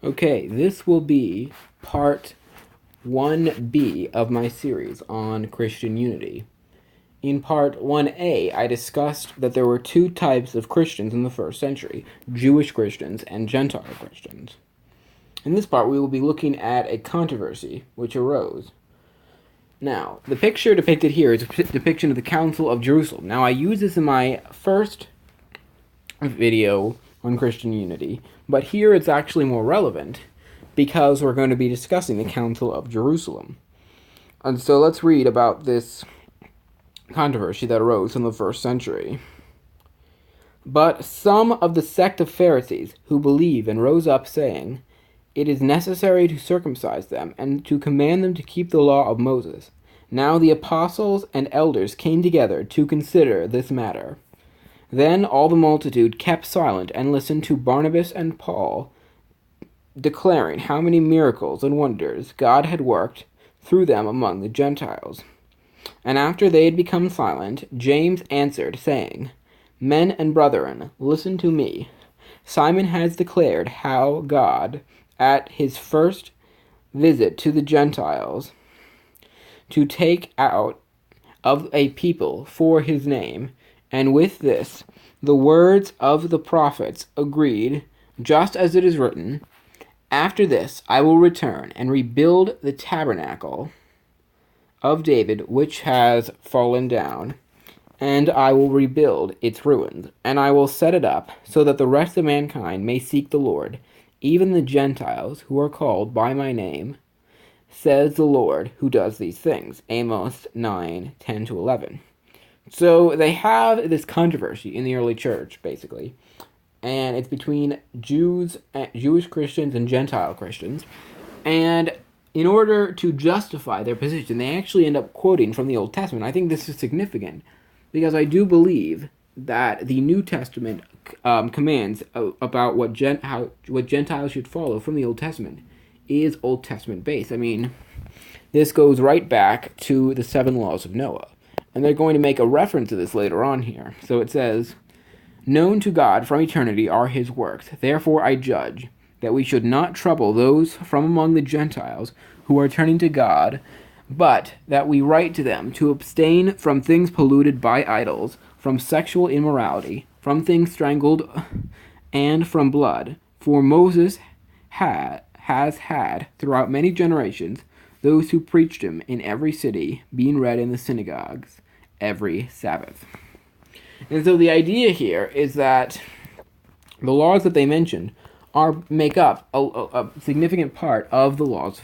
Okay, this will be part 1B of my series on Christian unity. In part 1A, I discussed that there were two types of Christians in the first century, Jewish Christians and Gentile Christians. In this part, we will be looking at a controversy which arose. Now, the picture depicted here is a depiction of the Council of Jerusalem. Now, I used this in my first video on Christian unity, but here it's actually more relevant because we're going to be discussing the Council of Jerusalem. And so let's read about this controversy that arose in the first century. But some of the sect of Pharisees who believe and rose up, saying, "It is necessary to circumcise them and to command them to keep the law of Moses." Now the apostles and elders came together to consider this matter. Then all the multitude kept silent and listened to Barnabas and Paul, declaring how many miracles and wonders God had worked through them among the Gentiles. And after they had become silent, James answered, saying, "Men and brethren, listen to me. Simon has declared how God, at his first visit to the Gentiles, to take out of a people for his name, and with this, the words of the prophets agreed, just as it is written, after this I will return and rebuild the tabernacle of David, which has fallen down, and I will rebuild its ruins, and I will set it up, so that the rest of mankind may seek the Lord, even the Gentiles who are called by my name, says the Lord who does these things. Amos 9:10-11. So they have this controversy in the early church, basically, and it's between Jewish Christians and Gentile Christians, and in order to justify their position, they actually end up quoting from the Old Testament. I think this is significant, because I do believe that the New Testament commands about what Gentiles should follow from the Old Testament is Old Testament based. I mean, this goes right back to the 7 laws of Noah. And they're going to make a reference to this later on here. So it says, "Known to God from eternity are his works. Therefore I judge that we should not trouble those from among the Gentiles who are turning to God, but that we write to them to abstain from things polluted by idols, from sexual immorality, from things strangled, and from blood. For Moses has had, throughout many generations, those who preached him in every city, being read in the synagogues every Sabbath." And so the idea here is that the laws that they mention make up a significant part of the laws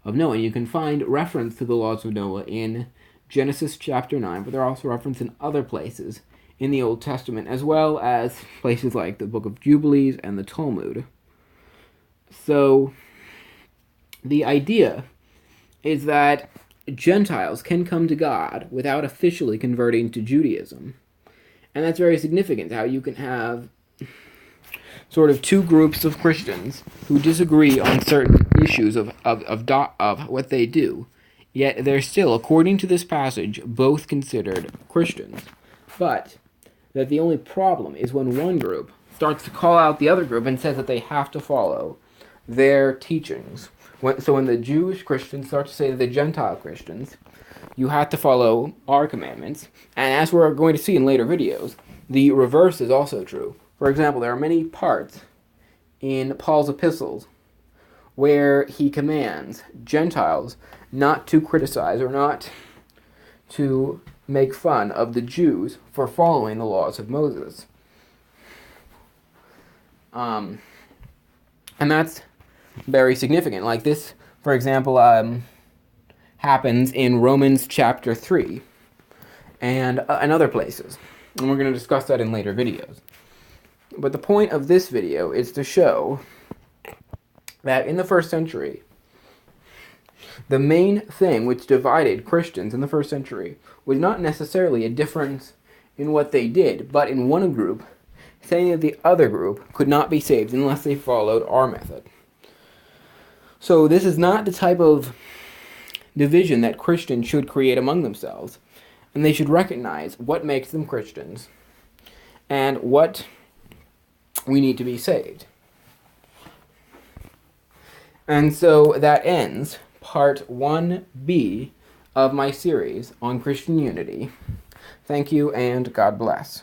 of Noah. You can find reference to the laws of Noah in Genesis chapter 9, but they're also referenced in other places in the Old Testament, as well as places like the Book of Jubilees and the Talmud. So the idea is that Gentiles can come to God without officially converting to Judaism. And that's very significant, how you can have sort of two groups of Christians who disagree on certain issues of what they do, yet they're still, according to this passage, both considered Christians. But that the only problem is when one group starts to call out the other group and says that they have to follow their teachings. So when the Jewish Christians start to say to the Gentile Christians, you have to follow our commandments, and as we're going to see in later videos, the reverse is also true. For example, there are many parts in Paul's epistles where he commands Gentiles not to criticize or not to make fun of the Jews for following the laws of Moses. And that's very significant. Like this, for example, happens in Romans chapter 3 and other places. And we're going to discuss that in later videos. But the point of this video is to show that in the first century, the main thing which divided Christians in the first century was not necessarily a difference in what they did, but in one group saying that the other group could not be saved unless they followed our method. So this is not the type of division that Christians should create among themselves, and they should recognize what makes them Christians and what we need to be saved. And so that ends part 1B of my series on Christian unity. Thank you, and God bless.